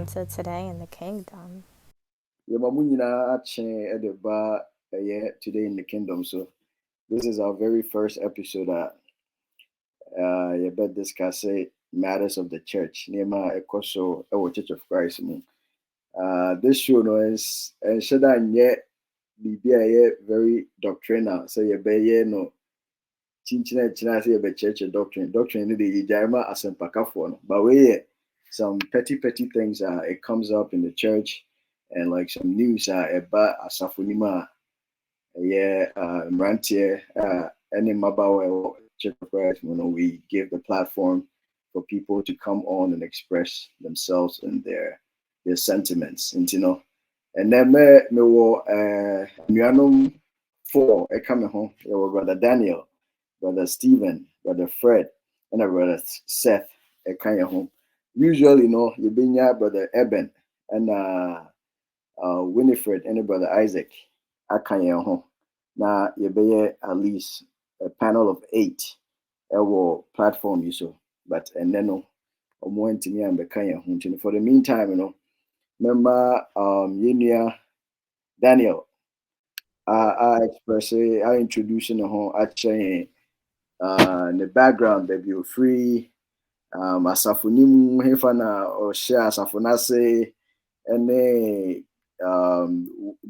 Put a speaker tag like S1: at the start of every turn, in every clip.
S1: to today in the kingdom.
S2: Today in the kingdom. So this is our very first episode. You better discuss matters of the church. Nema Ekoso Ewo Church of Christ. This show is should I yet be very doctrinal. So you be no chinchina say be church doctrine. Doctrine the Ijama asempakafo. But we some petty things it comes up in the church and like some news about asafonima Rantier and in Mabawa Church of Christ, we give the platform for people to come on and express themselves and their sentiments. And and then me Mianum 4 coming home. There were Brother Daniel, Brother Stephen, Brother Fred, and a Brother Seth kind of home. Usually, you been Brother Eben and Winifred and Brother Isaac. Akanya home. Now you be at least a panel of 8 platform you so. But and then I'm to me and Bekanya home. For the meantime, remember Daniel. I express I introduce the home actually in the background that you're free. Asafonimu hefana or share asafonase and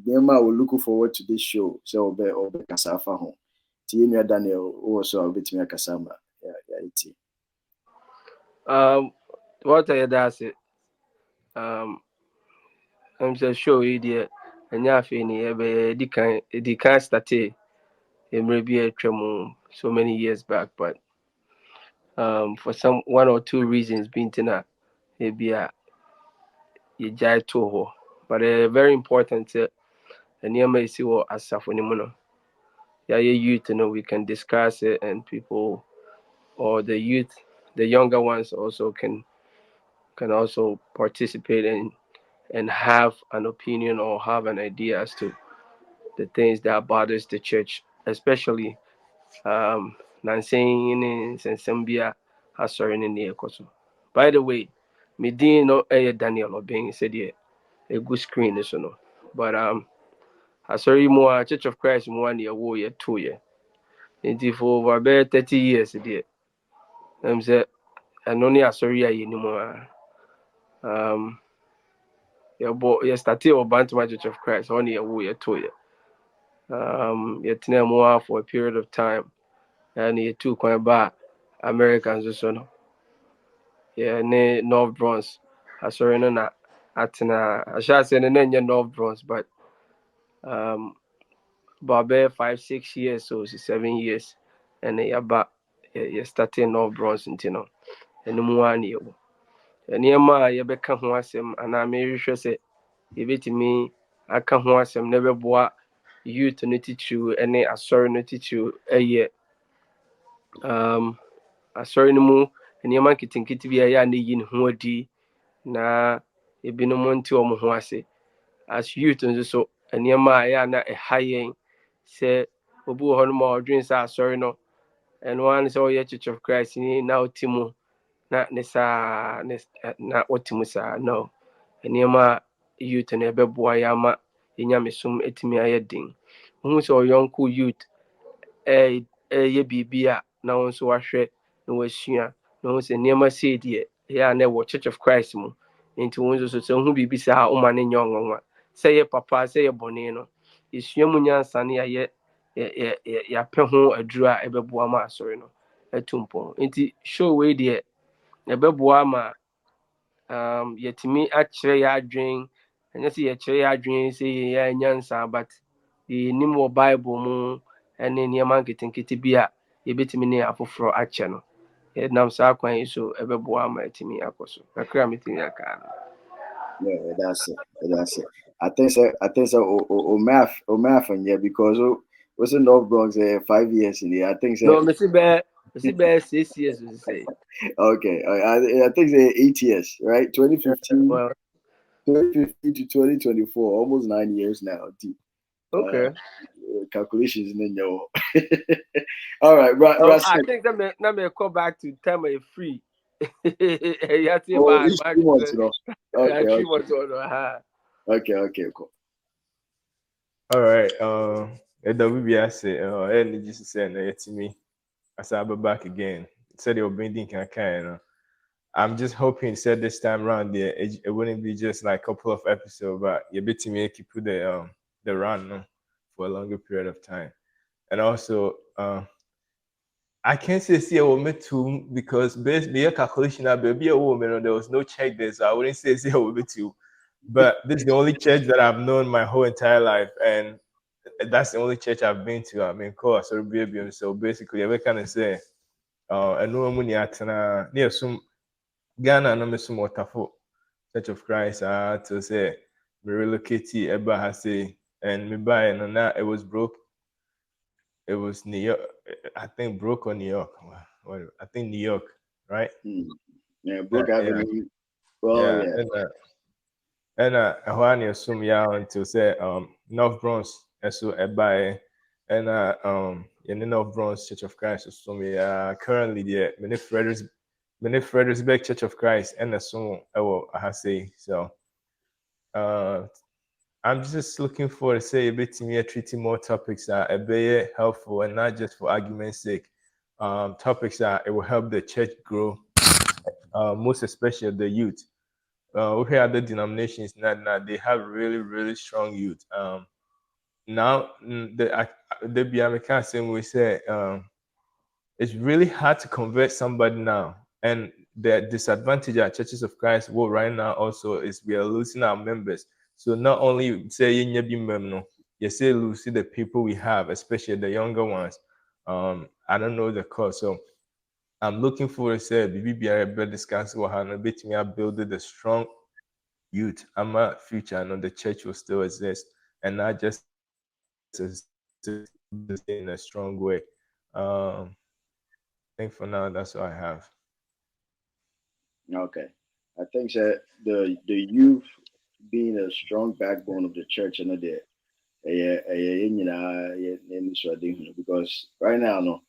S2: Nema will look forward to this show. So Obe Kasafa home. Tia Daniel also a bit me Kasama.
S3: What I does it? I'm just show you there. And ya fini the kind started maybe a tremor so many years back, but for some 1 or 2 reasons being to maybe a jai toho. But very important and you may see what as Safonimuno. Yeah, youth, we can discuss it and people or the youth, the younger ones also can also participate and have an opinion or have an idea as to the things that bothers the church, especially Nansing and Sambia Hasorin in the Ekoso. By the way, me didn't know Daniel or being said a good screen is no. But I saw you more Church of Christ 1 year, 2 year. For about 30 years dear. I'm said and only I saw you anymore. You started or Bantam Church of Christ 1 year, 2 year. Yet more for a period of time. And he took quite back Americans also no. Yeah, ne North Bronx. I saw you na I shall say the name North Bronx, but about 5, 6 years, so 7 years, and then you starting North Bronx, and more year. And you become who and I'm very sure say you bet me I can't who never bought you to not teach you any sorry not teach you a year. Sorry no more, and your man kitty be a yan in who di na a binomonti or who as youth and so and your man a high say obu honma dreams are sorry no and one is all your Church of Christ in now Timu na nesa na otimusa no and youth and ebe boy yama inyamesum etimi ayedin who so young cool youth ye bibia na nso wahwe na wasua na won se niema say de ya na wo Church of Christ mu nti won so hu bibi sa o ma ne nyonwa say ye papa say ye bone no isua mu nyansa ne ya pɛ ho aduru a ɛbɛboa ma asɔre no atumpɔn nti show we de ɛbɛboa ma yɛtumi akyerɛ yɛ adwen ɛnyɛ sɛ yɛkyerɛ yɛ adwen sɛ yɛ nyansa but yɛnim wɔ Bible mu ɛne nneɛma nketenkete bi a yɛbɛtumi ne afoforɔ akyɛ no yɛnam saa kwan yi so ɛbɛboa ma yɛtumi akɔ so kakra metumi aka no.
S2: Yeah, that's it. I think so. Math and yeah, because was in North Bronx 5 years in there. I think so.
S3: No, Mr. Bear 6 years we say.
S2: Okay, I think it's 8 years, right? 2015,
S3: Well,
S2: 2015 to 2024, almost 9 years now.
S3: okay.
S2: Calculations in your. All right,
S3: I think that may call back to time of free. Yeah, see,
S2: Oh,
S3: my
S2: it's
S3: my
S2: 2 months, you know. Okay,
S3: three
S2: okay,
S3: months old. Ha.
S2: okay, cool.
S4: All right. I say, and just say, no, to me, as I'll be back again. Said you're bending can kind of. I'm just hoping, said this time around, there it wouldn't be just like a couple of episodes, but you bet me keep the run no, for a longer period of time. And also, I can't say see a woman too because based on your calculation, baby a woman, there was no check there, so I wouldn't say see a woman too. But this is the only church that I've known my whole entire life, and that's the only church I've been to. I mean, course, or baby. So basically, I kind of say, and no money at near some Ghana, no me some waterfall Church of Christ. To say me relocate Eba has say, and me buy and now it was broke. It was New York. I think broke or New York. I think New York, right?
S2: Hmm. Yeah, Brook
S4: Yeah,
S2: Avenue. Well,
S4: yeah.
S2: yeah.
S4: Ɛhɔ a na yɛsom yɛ until sɛ North Bronx ɛso ɛbaeɛ ɛna yɛne North Bronx Church of Christ som yɛ currently deɛ mene Fredericksburg Church of Christ ɛna som ɛwɔ ahasei so uh, I'm just looking forward to say a bit to me treating more topics that are very helpful and not just for argument's sake. Topics that it will help the church grow, most especially the youth. We hear other denominations now they have really strong youth. Now the Biamika same we say it's really hard to convert somebody now. And the disadvantage at Churches of Christ well right now also is we are losing our members. So not only say you say losing the people we have, especially the younger ones. I don't know the cause. So I'm looking forward to say BBBI discuss what how bit me build the strong youth. I'm a future and the church will still exist and not just exist in a strong way. I think for now that's all I have.
S2: Okay. I think that the youth being a strong backbone of the church and the because right now no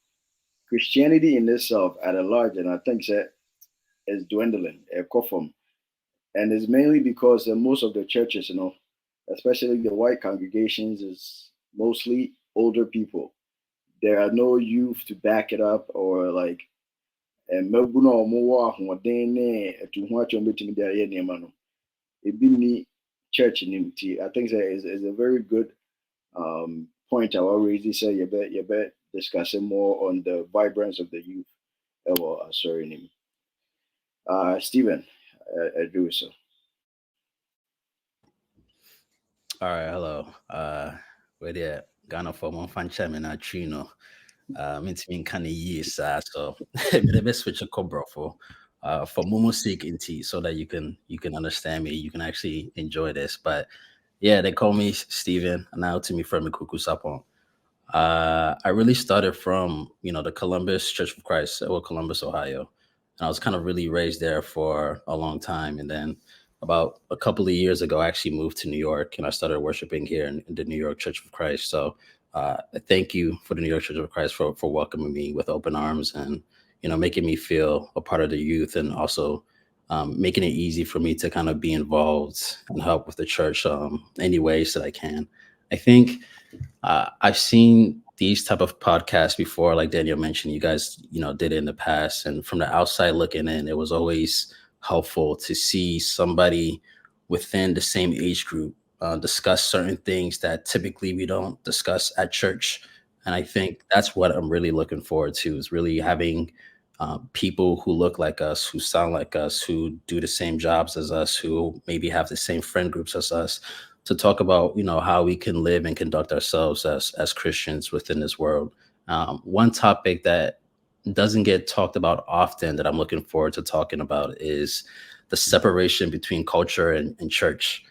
S2: Christianity in itself at a large and I think that is dwindling and it's mainly because most of the churches especially the white congregations is mostly older people. There are no youth to back it up or like mmabu no a wɔwɔ ahoɔden ne atuho akyɛ wɔbɛtumi de ayɛ nneɛma no ebi ni church nim ti I think that is a very good point I already say you bet discussing more on the vibrance of the youth sorry nim Stephen do so.
S5: All right, hello. Where there Ghana for one fan chairman at Trino. Means me kind of years, so the best switch a cobra for Momo's sake in tea so that you can understand me, you can actually enjoy this. But yeah, they call me Steven, and now to me from Kuku Sapon. I really started from the Columbus Church of Christ, Columbus, Ohio, and I was kind of really raised there for a long time. And then about a couple of years ago, I actually moved to New York, and I started worshiping here in the New York Church of Christ. So thank you for the New York Church of Christ for welcoming me with open arms and making me feel a part of the youth, and also making it easy for me to kind of be involved and help with the church any ways that I can. I think I've seen these type of podcasts before, like Daniel mentioned. You guys, did it in the past, and from the outside looking in, it was always helpful to see somebody within the same age group discuss certain things that typically we don't discuss at church. And I think that's what I'm really looking forward to, is really having people who look like us, who sound like us, who do the same jobs as us, who maybe have the same friend groups as us, to talk about how we can live and conduct ourselves as Christians within this world. One topic that doesn't get talked about often that I'm looking forward to talking about is the separation between culture and church.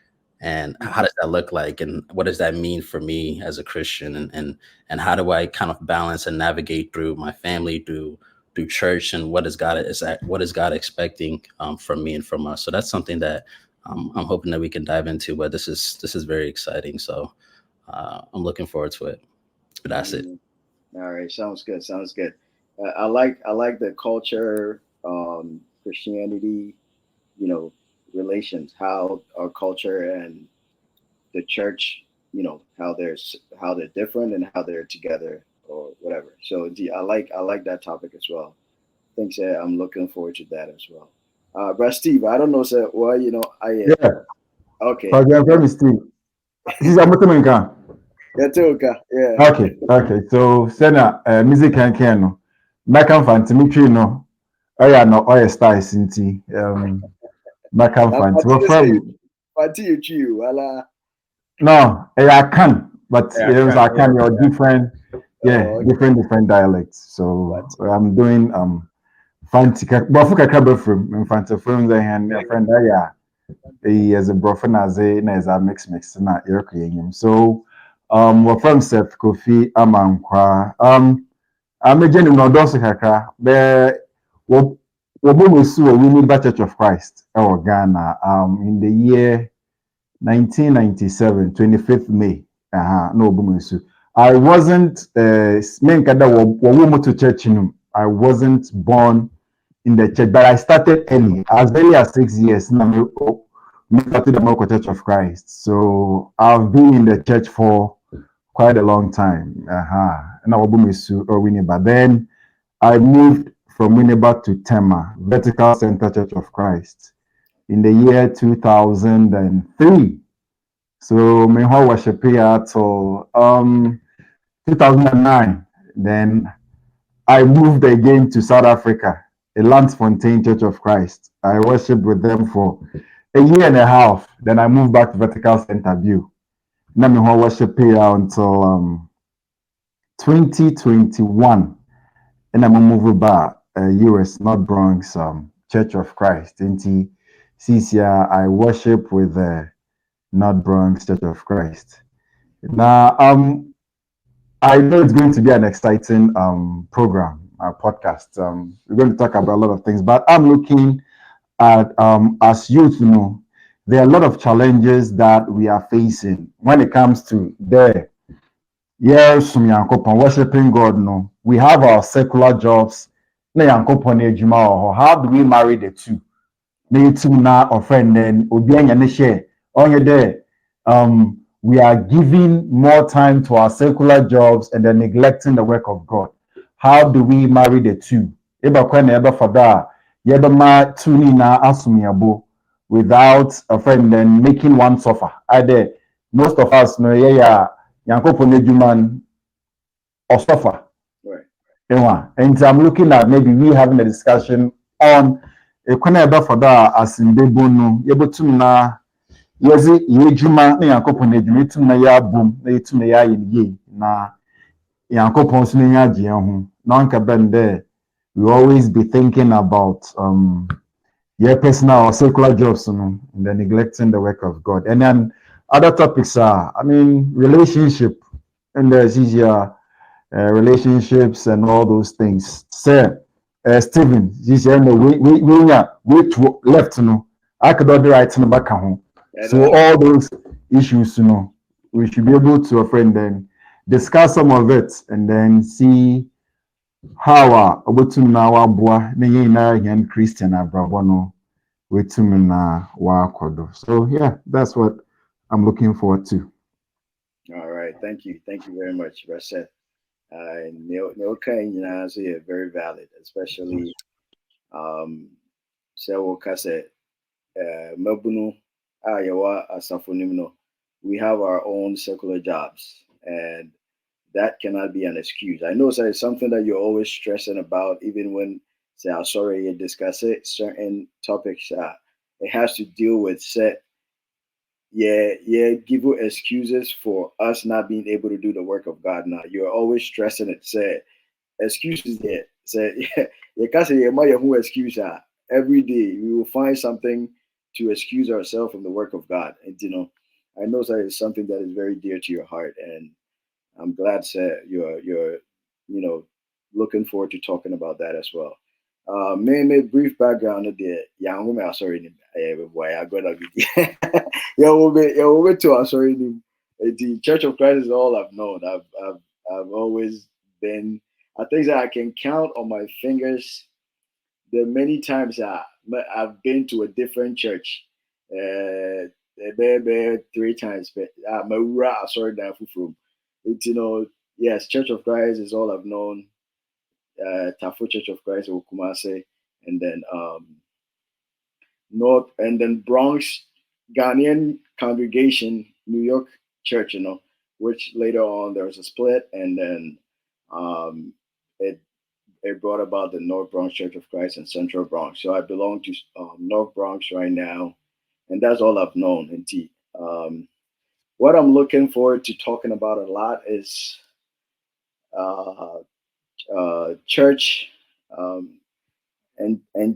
S5: And how does that look like, and what does that mean for me as a Christian, and how do I kind of balance and navigate through my family, through church, and what is God expecting from me and from us? So that's something that I'm hoping that we can dive into. But this is very exciting, so I'm looking forward to it. But that's it.
S2: All right, sounds good. I like the culture Christianity, you know, relations, how our culture and the church, you know, how they're different and how they're together or whatever. So I like that topic as well. Thanks. I'm looking forward to that as well. But Steve, I don't know, sir. Well, you know,
S6: Yeah.
S2: okay.
S6: For example, Steve. This is a mutual.
S2: Yeah, too, okay. Yeah.
S6: Okay. So, Sena, music can no. Maka fantimitri no. Oya no oya styles inti. Maka
S2: Now,
S6: fanti.
S2: Pati,
S6: Well,
S2: they say,
S6: from
S2: Pati, you, wala.
S6: no, I can, but
S4: Yeah,
S6: it was I can. You're different. Yeah,
S2: Oh, okay.
S6: different dialects. So
S2: Pati.
S6: I'm doing fanti. But for kakra from fanti from the hand friend yeah. He as a brother as a mix na you're creating. So we're from Seth Kofi Amankwa. I'm a genuine no does kakra. The we need Church of Christ or Ghana in the year 1997, 25th May. No Obumesu. I wasn't to church. I wasn't born in the church, but I started early, as early as 6 years. Now, I started the Moko Church of Christ. So I've been in the church for quite a long time. Now, but then I moved from Winneba to Tema, Vertical Center Church of Christ, in the year 2003. So, my whole worship here till 2009. Then I moved again to South Africa, a Lansfontein Church of Christ. I worshiped with them for a year and a half. Then I moved back to Vertical Center View. Now I worship here until 2021. And I'm moving back US, North Bronx Church of Christ. And CCR, I worship with the North Bronx Church of Christ. Now, I know it's going to be an exciting program, podcast. We're going to talk about a lot of things, but I'm looking at as youth, there are a lot of challenges that we are facing when it comes to the worshiping God. No, we have our secular jobs. How do we marry the two? Na offend then we are giving more time to our secular jobs and then neglecting the work of God. How do we marry the two? Without a friend then making one suffer. Either most of us know or suffer.
S2: Right.
S6: And I'm looking at maybe we having a discussion on a for that as in Debono, able to na yɛdze yɛ adwuma na nyankopɔn adwuma etum na yɛ abom na etum na yɛ ayɛ yie na nyankopɔn nso n'ani agye yɛn ho na anka bɛn dɛ we always be thinking about your personal or secular jobs and then neglecting the work of God. And then other topics are, relationship and there's easier relationships and all those things. Sir, Stephen, this year we left I could not right in the back home. So all those issues, we should be able to, a friend, then discuss some of it and then see how obotum na waboa na yɛn nyinaa yɛn Christian abrabɔ no wetum na wakɔdo. So yeah, that's what I'm looking forward to.
S2: All right. Thank you very much, Raseth. No kind, very valid, especially so Mabunu Ayawa Asafonimno. We have our own secular jobs, and that cannot be an excuse. I know it's something that you're always stressing about, even when say I'm sorry you discuss it, certain topics it has to deal with set give you excuses for us not being able to do the work of God. Now you're always stressing it, say excuses there. Say you can't say who excuse every day we will find something to excuse ourselves from the work of God. And I know that is something that is very dear to your heart, and I'm glad that you're looking forward to talking about that as well. May brief background of the young sorry, boy, I got a yeah, to sorry. The Church of Christ is all I've known. I've always been. I think that I can count on my fingers the many times I've been to a different church 3 times, but sorry that from it's yes, Church of Christ is all I've known. Tafo Church of Christ in Kumasi, and then North, and then Bronx Ghanaian Congregation New York Church, which later on there was a split, and then it brought about the North Bronx Church of Christ and Central Bronx. So I belong to North Bronx right now, and that's all I've known. And what I'm looking forward to talking about a lot is church, and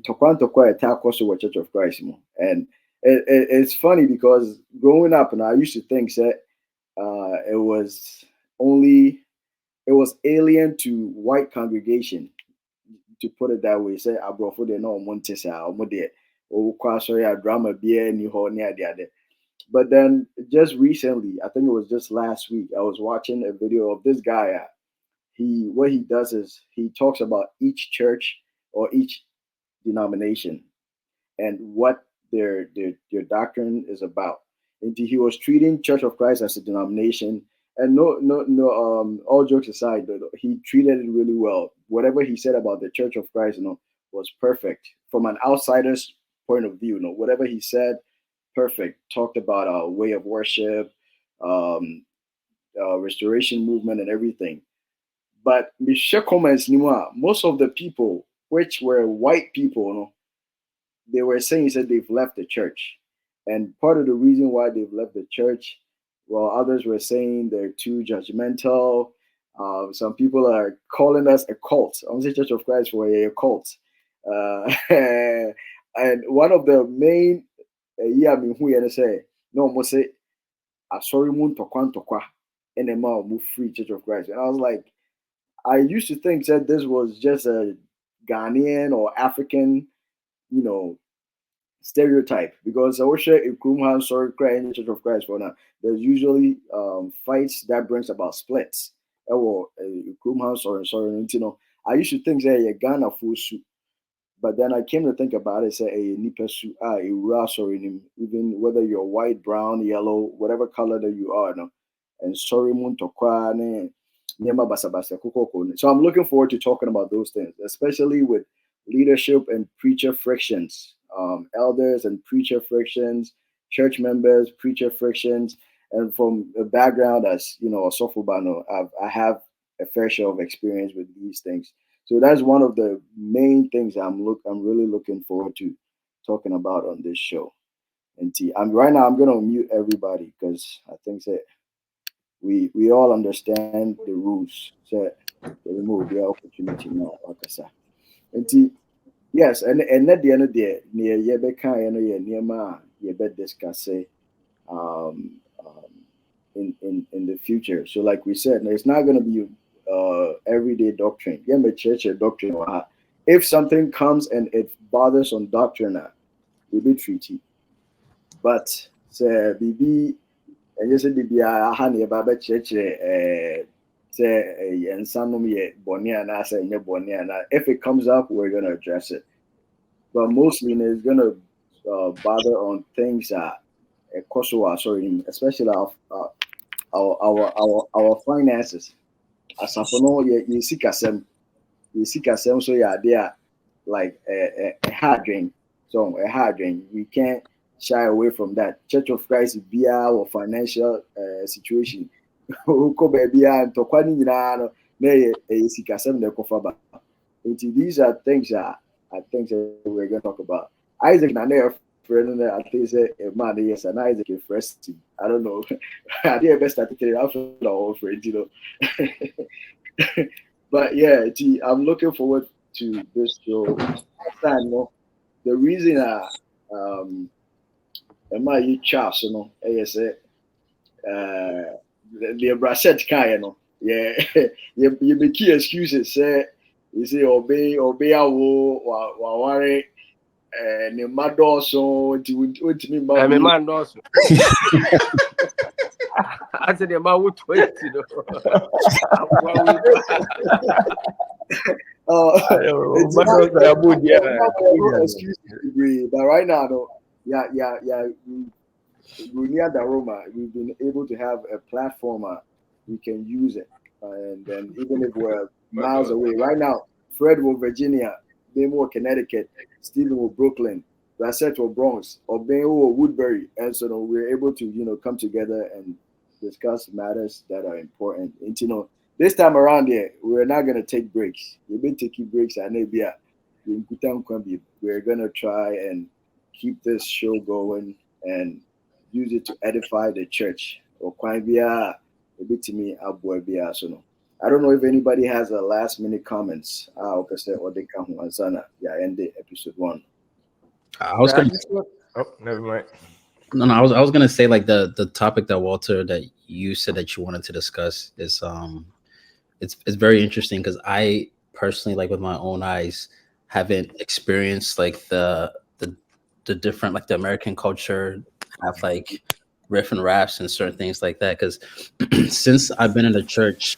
S2: Tokwa Takoso Church of Christ. And it's funny because growing up, and I used to think that it was alien to white congregation, to put it that way. Say abrofo de no montesa omode o kwaso drama bia ni ho ni ade. But then just recently, I think it was just last week, I was watching a video of this guy. What he does is he talks about each church or each denomination and what their doctrine is about. And he was treating Church of Christ as a denomination. And no, all jokes aside, he treated it really well. Whatever he said about the Church of Christ, was perfect from an outsider's point of view. Whatever he said, perfect. Talked about our way of worship, restoration movement, and everything. But most of the people, which were white people, they were saying that they've left the church. And part of the reason why they've left the church, well, others were saying they're too judgmental. Some people are calling us a cult. I want to say Church of Christ for a cult. And one of the main, sorry, move free Church of Christ. And I was like, I used to think that this was just a Ghanaian or African, stereotype, because I wish a Krumhan sorry cry in the Church of Christ for now. There's usually fights that brings about splits. Or Krumhan sorry, I used to think that a Ghana full suit. But then I came to think about it, say a nipesu a ras or even whether you're white, brown, yellow, whatever color that you are, and sorry muntokwa ne. So I'm looking forward to talking about those things, especially with leadership and preacher frictions, elders and preacher frictions, church members, preacher frictions, and from a background as a Sofubano, I have a fair share of experience with these things. So that's one of the main things I'm really looking forward to talking about on this show. And right now I'm gonna mute everybody because I think that we all understand the rules. So they remove the opportunity now. And yes, and at the end of the day, near Yebeka Niema Yebet discuss in the future. So like we said, it's not gonna be everyday doctrine. Church doctrine. If something comes and it bothers on doctrine, we be treaty. But say BB and you said BB honey about church say and some bonia and I say bonia, and if it comes up, we're gonna address it. But mostly it's gonna bother on things that especially our finances. As I know, you see Kasem, so there like a hard drain. So a hard drain. We can't shy away from that. Church of Christ be our financial situation. These are things that I think that we're going to talk about. Isaac, friend, I think a man, yes, and Isaac is first. I don't know. I did best at it after all, friend, But yeah, I'm looking forward to this show. The reason my Charles, the brachet kind, you make key excuses, say you say obey worry. Ne mado so ultimately
S3: I'm a man also. I said, the man would 20.
S2: agree. But right now, though, we're near the Roma. We've been able to have a platform. We can use it, and then even if we're miles away, right now, Fred will Virginia, Demo Connecticut, Stephen will Brooklyn, Bassett will Bronx, or Ben will Woodbury, and so we're able to come together and discuss matters that are important. And this time around here, we're not gonna take breaks. We've been taking breaks at Nebia. We're gonna try and keep this show going and use it to edify the church. Or a bit to me, I don't know if anybody has a last minute comments. Or they come on Sana. Yeah, end the episode 1.
S5: I was gonna.
S4: Oh, never mind.
S5: No, I was gonna say like the topic that Walter that you said that you wanted to discuss is it's very interesting because I personally, like with my own eyes, haven't experienced like the different, like the American culture have like riff and raps and certain things like that. Because since I've been in the church,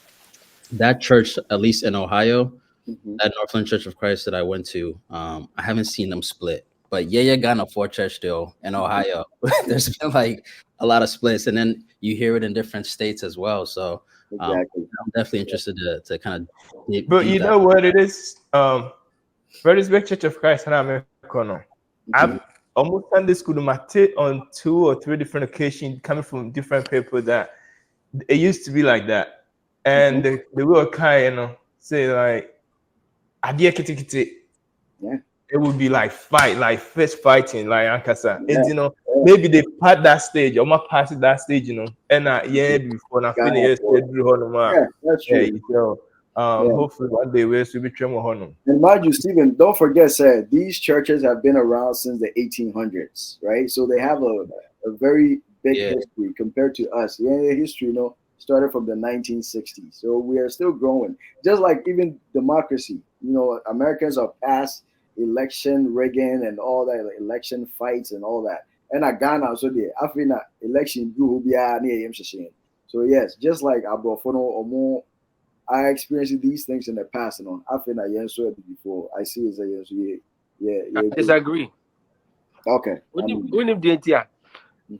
S5: that church, at least in Ohio, that Northland Church of Christ that I went to, I haven't seen them split. But yeah, Ghana for church still in Ohio. There's been like a lot of splits, and then you hear it in different states as well. So
S2: exactly.
S5: I'm definitely interested to kind of.
S4: But you know what it is? Fredericksburg Church of Christ and I'm I've almost done this school on 2 or 3 different occasions coming from different people that it used to be like that. And they will kind say like idea kitty.
S2: Yeah.
S4: It would be like fight, like fist fighting, like Ankasa. And maybe they part that stage, or my past that stage, and before na finish
S2: yeah, that's true.
S4: Hopefully one day we'll be training.
S2: And mind you, Stephen, don't forget, sir, these churches have been around since the 1800s, right? So they have a very big history compared to us. History, started from the 1960s. So we are still growing. Just like even democracy, Americans are past election rigging and all that, like election fights and all that. And I Ghana, so I feel that election grew. So yes, just like Abrofono or more, I experienced these things in the past. I feel that before. I see it as
S3: I disagree.
S2: Okay.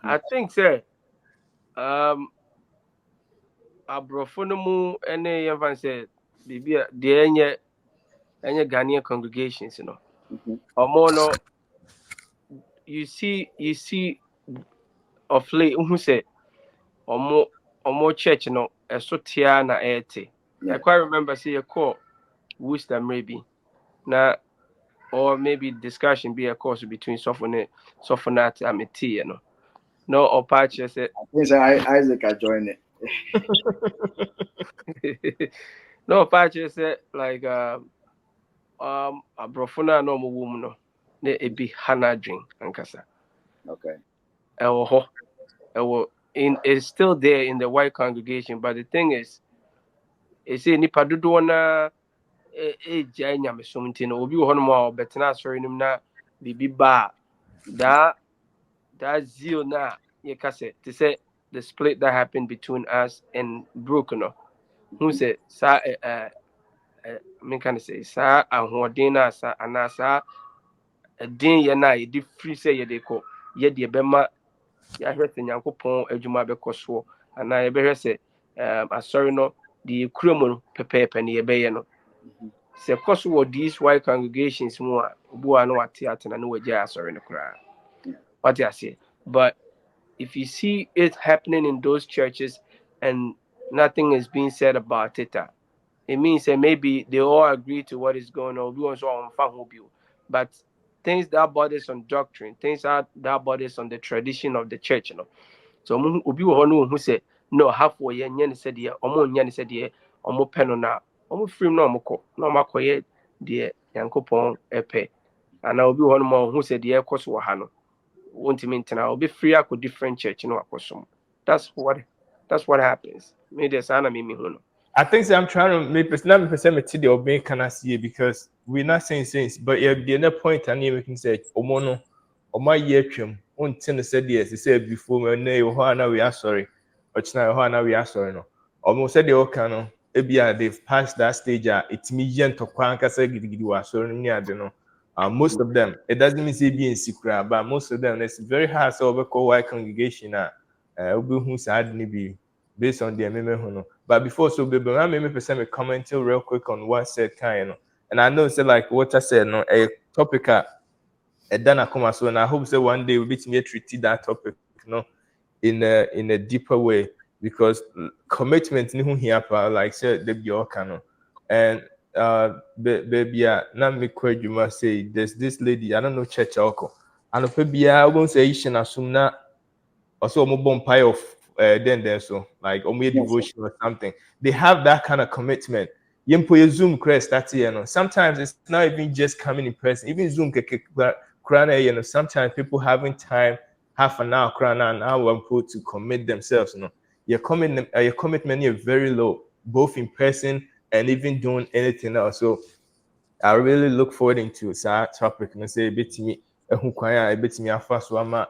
S3: I think, sir, Abrofono mu ene yɛmfa sɛ biribi a deɛ ɛnyɛ Ghanaian congregations, Ɔmo no, you see of late who say ɔmo church no ɛso tia na ɛte. I quite remember say a call Worcester maybe na or maybe discussion be a course between Sophonet and Meti, No, or patch said.
S2: Isaac I joined it.
S3: No, patch said like a brofuna normal woman no. It be Hannah drink and kasa.
S2: Okay.
S3: It's still there in the white congregation, but the thing is, it's a nipa dodo na gya nyame som nti no obi wɔ hɔ nom a ɔbɛtena asɔre nim na biribi ba that zeal na yɛka sɛ te sɛ the split that happened between us and Brooke no who said saa meka ne sɛ saa ahoɔden no asa anaa saa ɛden yɛ no a yɛde firi sɛ yɛde kɔ yɛde ɛbɛma yɛahwɛ sɛ Nyankopɔn adwuma bɛkɔ soɔ anaa yɛbɛhwɛ sɛ asɔre no de yɛkura mu no pɛpɛɛpɛ ne yɛbɛyɛ no sɛ kɔ so wɔ these white congregations mu a obi no wate atena ne wagya asɔre no koraa wate aseɛ. But if you see it happening in those churches and nothing is being said about it, it means that maybe they all agree to what is going on. We also on but things that borders on doctrine, things that borders on the tradition of the church, So obi wo no who say no half for ye nya ne said ye omo nya ne said ye omo pɛ no na omo free no omo kɔ na omo akɔyɛ de Yankopɔn ɛpɛ ana obi wo no ma who said ye kɔ so wɔ ha no wontimi ntena obi free akɔ different church no akɔsom. That's what happens. Me de sana me hu no.
S4: I think I'm trying to make the obey can I see because we're not saying things, but the other point I need making say omono or my year trim on 10 said yes, he said before when now we are sorry, or now we are sorry no. Almost said the okano, they've passed that stage, it's me yen to quanka say you are sorry, I don't know. Most of them, it doesn't mean say be in secret, but most of them, it's very hard. So we call white congregation who sad be based on the MM. But before so baby, I maybe percent me commenting real quick on what said kind, and I know say like what I said, no, a topic and then I come as well, and I hope say one day we'll be to treat that topic, in a deeper way, because commitment ni here like said the be and baby not me quite you must say there's this lady I don't know church alcohol and maybe I won't say ishin assume na also mo bumpire of then so like or devotion or something. They have that kind of commitment. Yempo your Zoom crest that's sometimes it's not even just coming in person, even Zoom sometimes people having time half an hour an hour to commit themselves, your commitment is very low, both in person and even doing anything else. So I really look forward into that topic and say a bit to me a bit to me first one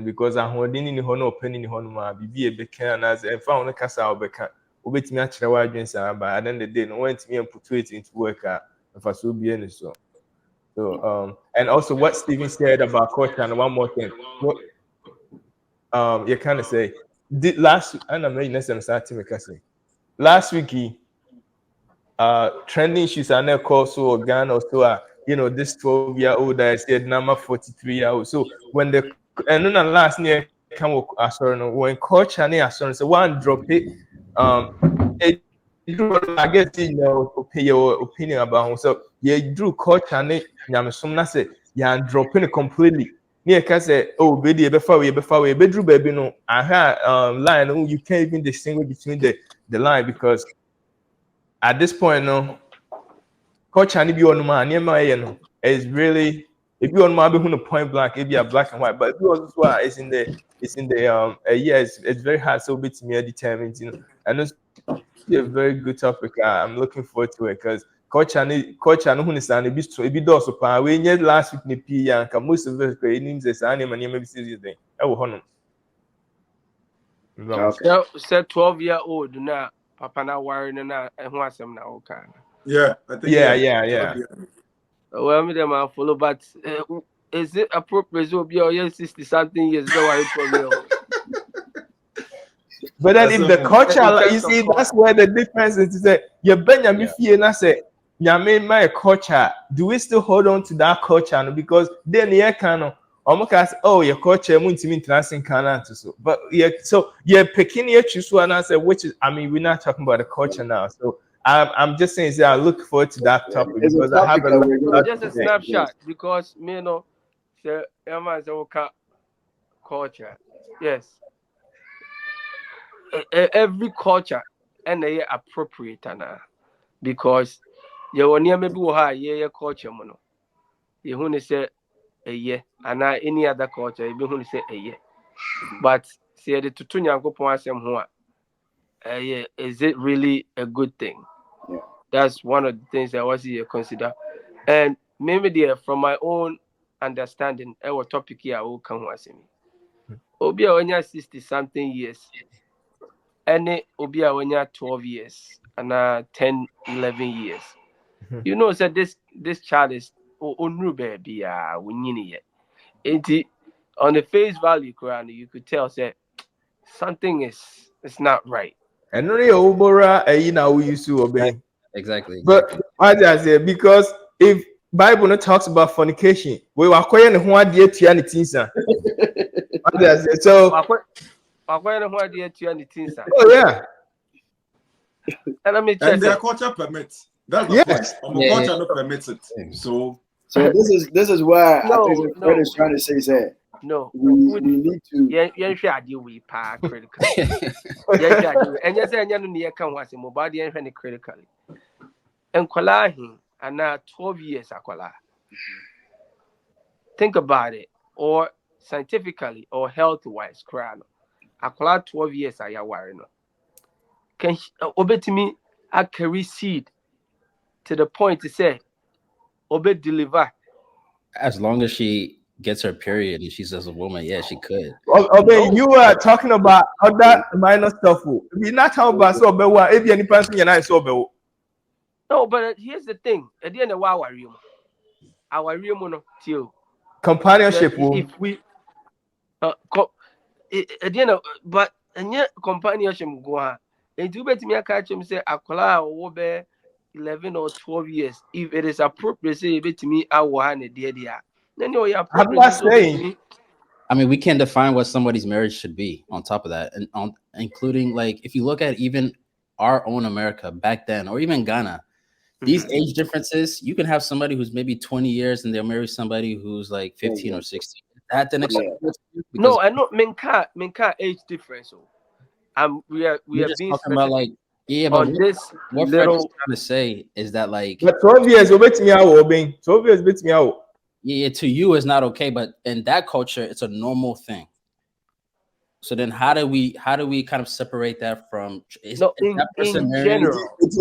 S4: because I hold in the opinion in be a big and as a found a casa becca bit me actually why but at the end of the day no went me and put it into work if I should be any so. So and also what Stephen said about culture, and one more thing. You kind of say last and I'm next time starting say last week trending issues are now called so Ghana or so this 12-year-old that said number 43-year-old. So when the and then the last year come when culture and so one drop it I guess your opinion about him. So drew culture and nyamesum say dropping it completely. Near can say, oh, baby, before we bedroom baby no. I had line you can't even distinguish between the line because at this point no culture and be on man is really if you on my be point blank it be a black and white, but if you also it's in the it's very hard so bit me determined and it's a very good topic. I'm looking forward to it because culture no who is an it be does so we need last week ni p and most of us names is an maybe serious thing
S2: Okay.
S3: Said 12-year-old na papa na worry na who asem na okay.
S7: Yeah, I think
S4: yeah.
S3: Well, me them I follow, but is it appropriate to be 60 something years? No worry problem.
S4: But then if the culture, you see, that's where the difference is. That you Benjamin Fie na say, my culture. Do we still hold on to that culture? Because then you can oh your culture so but picking your choose one answer, which is we're not talking about the culture now. So I'm just saying I look forward to that topic because I have
S3: just a snapshot because me say culture. Yes. Every culture and they appropriate because you will near maybe yeah culture mono. You want to say a year and any other culture you want to say a year. But see the tutunya go point is it really a good thing?
S2: Yeah.
S3: That's one of the things I was here consider. And maybe there from my own understanding, our topic here will come was me. Obia when you're 60 something years. And Obia when you're 12 years and 10, 11 years. You know, so this child is onru baby we yet. On the face value, you could tell say something is not right.
S4: And only Obora we used to obey.
S5: Exactly.
S4: But what I say because if Bible not talks about fornication, we were calling one dear Tianity. So oh yeah.
S3: And
S7: and their culture permits. That's the point. Our culture not permits it. So
S2: this is why I think Fred is trying to say is that we need to
S3: critically. And yes, and you near come was in body and critically. And Kwalahi and now 12 years akwala. Think about it, or scientifically or health wise, crown. Akwala 12 years I worry no. Can obey to me I carry seed to the point to say obey deliver.
S5: As long as she gets her period and she's as a woman, yeah, she could.
S4: Okay, you are talking about other minor stuff. We're not talking about so but if any person you're not so
S3: No, but here's the thing. At the end of why worry you? our real too.
S4: Companionship.
S3: If we again, but and yet companionship go on. And do bet me a catch him say Akola or 11 or 12 years. If it is appropriate, say bet me I want a dear. Then you're appropriate.
S5: I mean, we can't define what somebody's marriage should be on top of that. And including like if you look at even our own America back then, or even Ghana, these age differences, you can have somebody who's maybe 20 years and they'll marry somebody who's like 15 or 16. That the next
S3: no, I know minka age difference. So we are being
S5: talking about like
S3: but this
S5: what Fred is trying to say is that like
S4: but 12 years bet me out, 12 years bet me out.
S5: Yeah, to you it's not okay, but in that culture it's a normal thing. So then how do we kind of separate that from
S3: in general?
S2: It's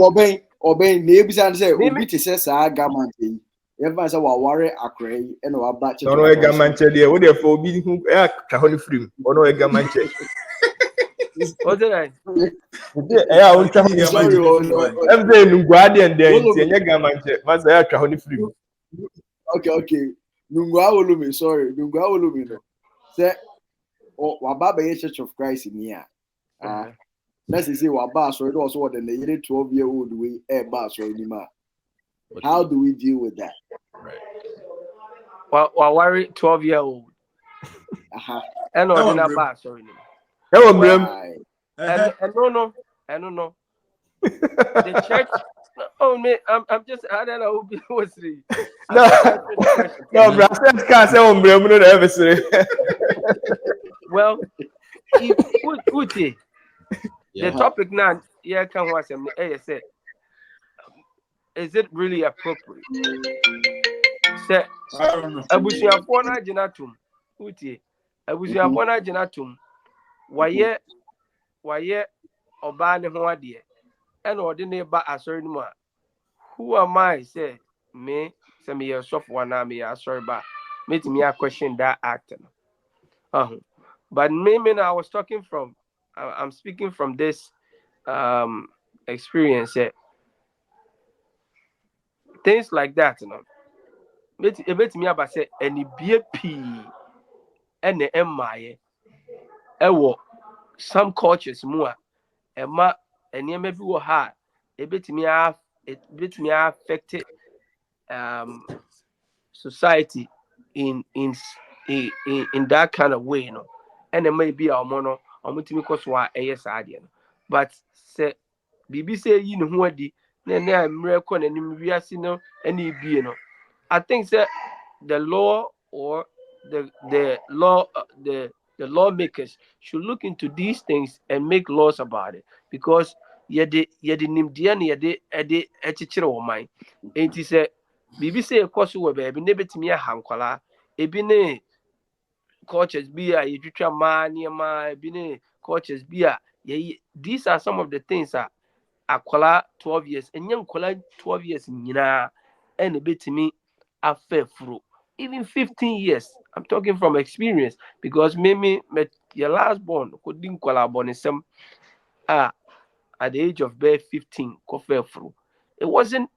S2: obeying neighbors and say obi to say sa gamanti. Everyone say wa worry akray and wa batch.
S4: No gamanche there. What dey for obi who ka honi free. Ono gamanche.
S3: What's that?
S4: Yeah, on ka honi free. Every nungwadi and there enye gamanche. Mas ya ka honi free.
S2: Okay. Nungwa olumi, sorry. Nungwa olumi no. Say Wababa Church of Christ in here. Let's say Wabba, so it was what the 12-year-old we bass or anymore. How do we deal with that?
S5: Right.
S3: Well, worry 12-year-old. And or not bass or anymore. I don't know. The church. Oh man, I'm just I don't know who was the. No,
S4: Brasset can't say umbrella no ever say.
S3: Well, the topic now, yeah, can watch them. Say, is it really appropriate? Say, Abusia Pona Genatum, Uti, Abusia Pona Genatum, why Obani Hoadia, and ordinary ba a certain man. Who am I? Say, me, send me a soft one, I'm sorry, but meet me a question that actor. But maybe I was talking from, I'm speaking from this experience. Things like that, you know. It me about say any BP and the MI. Some cultures more, and maybe we hard. It bit me affected society in that kind of way, you know. And it may be our mono or multimicos why ASID. But say BBC, you know, who are the miracle and we are seeing any being. I think that the law or the lawmakers should look into these things and make laws about it, because yede nimdian yede echichire wo man enti se BBC ekoso we be ne betimi ahankwala ebi ne cultures bi a yetwitwa mania ma ebi ne cultures bi a these are some of the things that akwala 12 years enye nkwala 12 years nyina and betimi afefuru even 15 years. I'm talking from experience, because maybe your last born couldn't collaborate some at the age of 15 it wasn't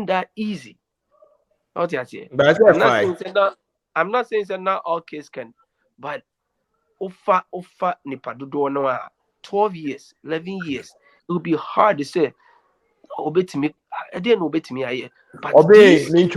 S3: that easy. Not yet. I'm not saying that not all cases can, but offer nipadudo no 12 years, 11 years, it would be hard to say obey to me. I didn't obey to me. But these men,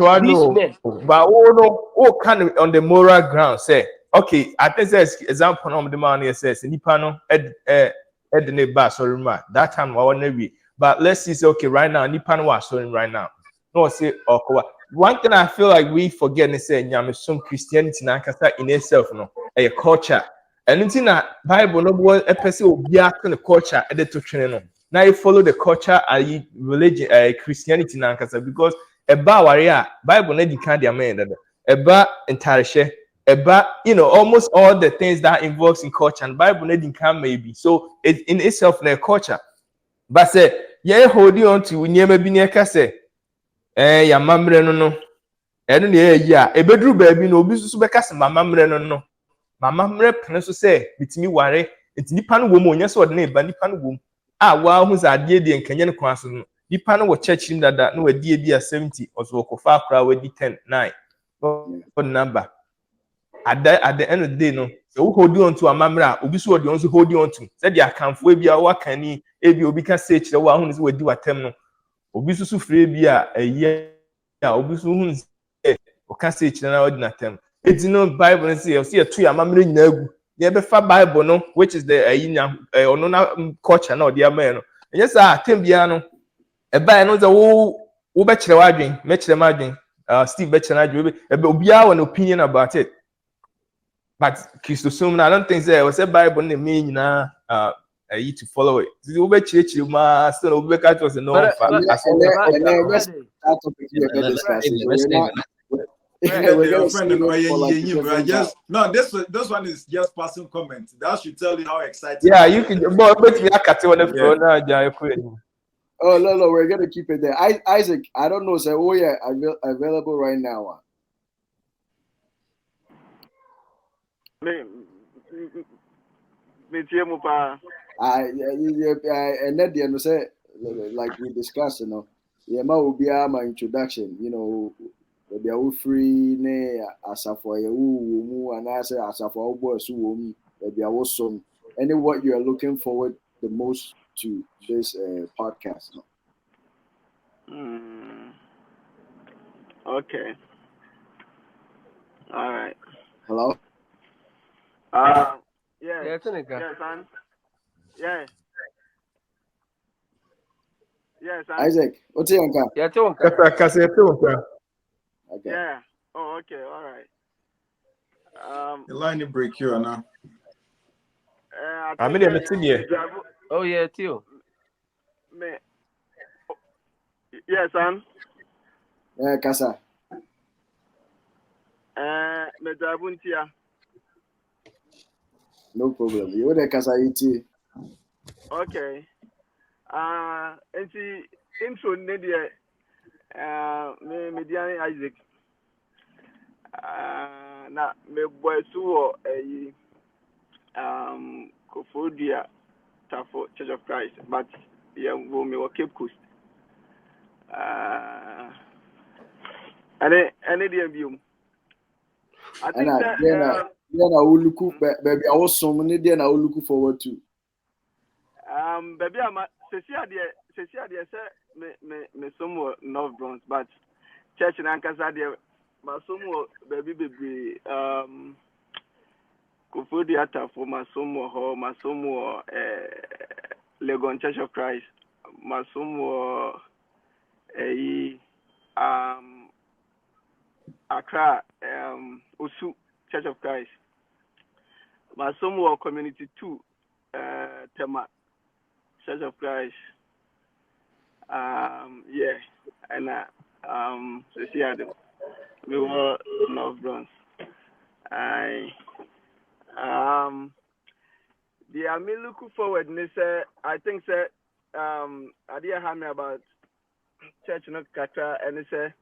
S4: but oh kind of on the moral ground say okay. I think there's example of the man here says nipano the bus or that time I want to be. But let's see, okay, right now nipano was showing right now. No, say okay. One thing I feel like we forget is say some Christianity in itself, no, a culture. And it's in a Bible no one a person will be after the culture at the to now you follow the culture and religion, Christianity now, because about warrior Bible na can't amend about entire about almost all the things that involves in culture and Bible na can maybe so it in itself na culture. But say yeah holding on to nyema bi na ka say ya mamre no eno na ya ebedru baabi na obi susu beka se mamre no mamre pene so say bitimi ware enti nipa no wo mo nya so de na eba nipa no wo wa hu za ade de nkenye no kwan so no nipa no wɔ church nim dada no wadi bi a 70 ɔso wɔkɔfa akora wadi 10 9 number at the end of the day no so we hold on to amamra obi so odi on so hold on to said the akamfo bi a waka ni ebi obi ka say kyerɛ wo ahunu sɛ wadi watem no obi so frɛ bi a ɛyɛ a obi so hunu sɛ o ka say kyerɛ na wadi natem eti no bible say o say to amamra nyina agu ye be fa bible no which is the ayinya ono na culture na odi ama no yes atem bia no ɛba no sɛ wo be kyerɛ wadwen me kyerɛ madwen Steve be kyerɛ adwen ebe obi a an opinion about it. But Christosum, I don't think there was a Bible in the mean I need to follow it. The over church, you must still over cat was a no
S2: that topic we are discussing.
S7: No, this one is just passing comment. That should tell you how excited.
S4: Yeah, you can. But we are cutting on the floor.
S2: Oh no, we're gonna keep it there. Isaac, I don't know. Say, oh yeah, available right now. And say, like we discussed, you know, yeah, will be my introduction, you know, maybe I will free ne asafo you and I say asafo boys who maybe I was some any what you are looking forward the most to this podcast.
S3: Okay. All right.
S2: Hello.
S3: Yeah. Yes, son. Yeah. Yes, son.
S2: Isaac, what's your name?
S3: Yeah,
S2: Okay.
S3: Yeah. Oh, okay. All right.
S7: The line break here now.
S4: I'm in the
S3: Oh yeah, too. Me. Yes, son.
S2: Kasa.
S3: Me drabuntia.
S2: No problem. You the Kasa iti.
S3: Okay. And see, intro nedia. Me Diane Isaac. Na me boy suo Kofodia Tafo Church of Christ, but yeah, we me Cape Coast. Any DMU. I think that
S2: I will look baby. I was so many days I will look forward to.
S3: Baby, I'm Cecilia say me somewhere North Bronx, but church in Ankasa there, but somewhere baby Kofodia Tafo, my somewhere hall, my somewhere Legon Church of Christ, my somewhere Accra Osu Church of Christ, my somewhere community 2 Tema Church of Christ, yeah, and Seattle, we were North Bronx. The I'm looking forward. I think that I didn't have me about church no kata and say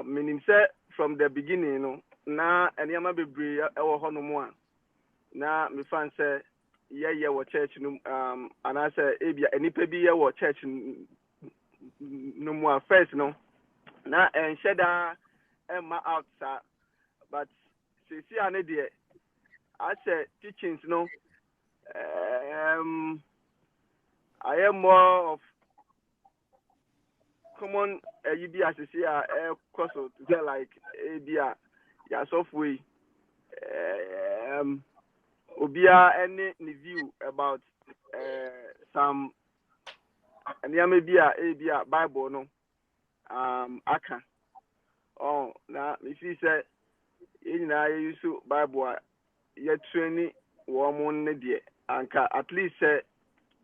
S3: meaning say from the beginning, you know, na any ama bebre e wo ho no mo na me fan say yeah wo church no and I say ebia enipa bi ye wo church no mo first no na en sheda emma outside but see ane de I say teachings no I am more of common you be as see course like ABA ya software obia any review about some and ya maybe a Bible no aka oh na if you say you know use Bible ya training woman ne de anka at least say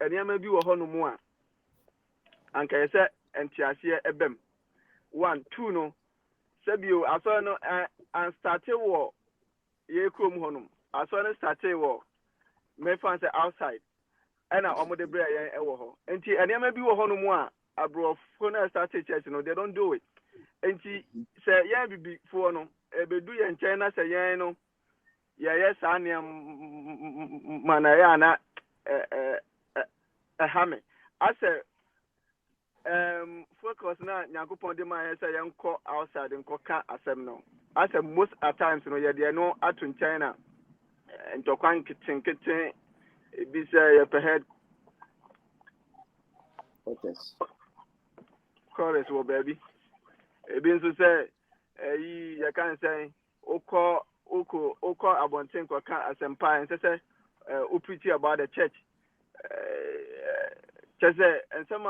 S3: and ya maybe wo hono mu a anka ya say entiasie ebem 1 2 no sabio aso no and started war ye krom honum aso no started war me fan say outside na omo de bre ye e wo ho enti eniam bi wo honum a abrofo na started church no they don't do it enti say ye bibi fo no ebedu ye nchen na say ye no ye sa ne mana ya na hame ase
S8: focus na Nyankopon de man say yenko outside nko ka asem no. As most at times no ye de no atun China. Ntokwan kitten bi say ye per head chorus wo baby. Ebi nso say yi ye kan say oko abonten ko ka asempa and say preach about the church. Just and some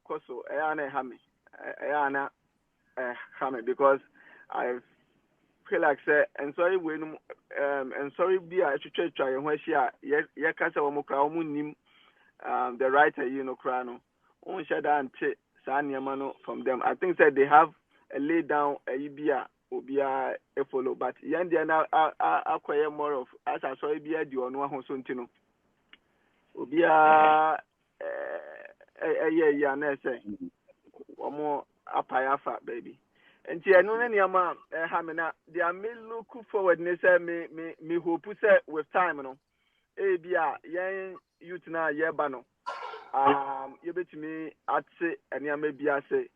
S8: koso ayana hami ayana hami because I feel like say and sorry when and sorry be I should try when she ya kasa wo mukra wo nim the writer krano on shada ante saniamano from them. I think that they have a lay down a ibia obia a follow but yandi na acquire more of as I saw ibia di ono ho so ntino obia yeah na say omo apayafa baby enti eno na niama ha me na they are me look forward ne say me hope say with time no bia yen youth na yeba no yebetimi atse eniama bia say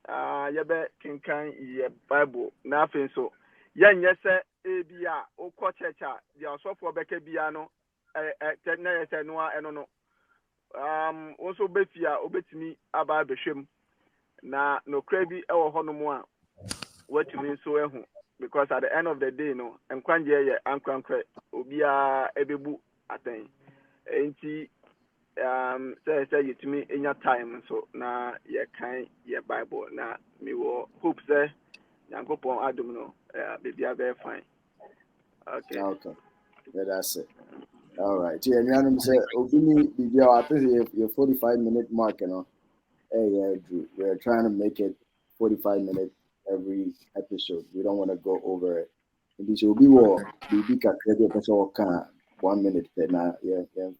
S8: yebe kinkan ye bible na afin so yen yese bia okọ church a dia osofo beka bia no na yese no eno no also befia obetimi aba behwem na no krabi ewo honomu a watumi so ehu because at the end of the day no enkwanje ye ankwankwe obia ebebu aten enti say yetumi enya time so na ye kan ye bible na me wo hope say Nyankopon adom no bebia be fine. Okay,
S2: that's it. All right. Yeah, I'm say obini video I think your 45-minute mark, you know. Hey, Drew, we're trying to make it 45 minutes every episode. We don't want to go over it. And this will be what we can 1 minute now. Yeah, and